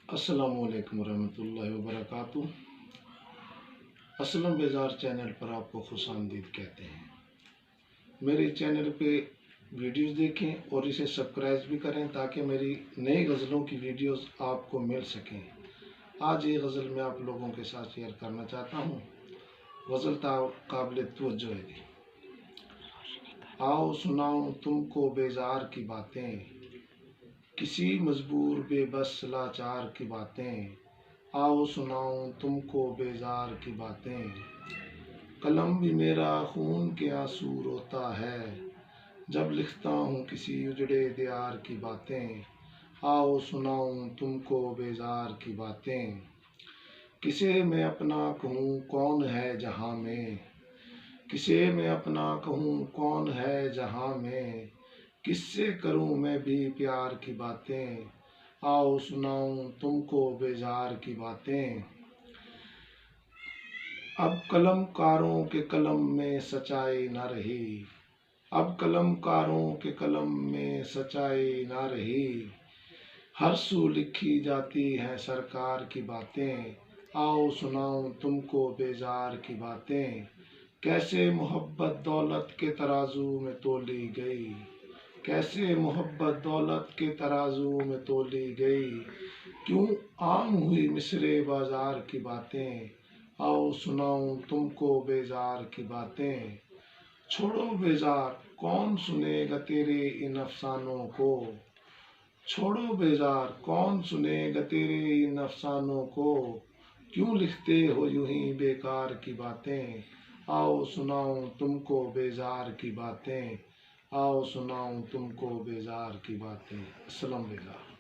अस्सलामुअलैकुम रहमतुल्लाहि व बरकातुहू। असलम बेजार चैनल पर आपको खुशामदीद कहते हैं। मेरे चैनल पे वीडियोस देखें और इसे सब्सक्राइब भी करें ताकि मेरी नई गज़लों की वीडियोस आपको मिल सकें। आज ये गज़ल मैं आप लोगों के साथ शेयर करना चाहता हूँ। गज़ल काबिल तवज्जो है। आओ सुनाऊँ तुमको बेजार की बातें, किसी मजबूर बेबस लाचार की बातें। आओ सुनाऊं तुमको बेजार की बातें, कलम भी मेरा खून के आंसू रोता है जब लिखता हूँ किसी उजड़े दीवार की बातें। आओ सुनाऊं तुमको बेजार की बातें, किसे मैं अपना कहूँ कौन है जहाँ में, किसे मैं अपना कहूँ कौन है जहाँ में, किससे करूं मैं भी प्यार की बातें। आओ सुनाऊं तुमको बेजार की बातें। अब कलमकारों के कलम में सच्चाई न रही, अब कलमकारों के कलम में सच्चाई न रही, हर सू लिखी जाती है सरकार की बातें। आओ सुनाऊं तुमको बेजार की बातें, कैसे मोहब्बत दौलत के तराजू में तोली गई, कैसे मोहब्बत दौलत के तराजू में तोली गई, क्यों आम हुई मिसरे बाजार की बातें। आओ सुनाऊं तुमको बेजार की बातें, छोड़ो बेजार कौन सुनेगा तेरे इन अफसानों को, छोड़ो बेजार कौन सुनेगा तेरे इन अफसानों को, क्यों लिखते हो यूं ही बेकार की बातें। आओ सुनाऊं तुमको बेजार की बातें, आओ सुनाऊं तुमको बेजार की बातें। अस्सलाम वालेकुम।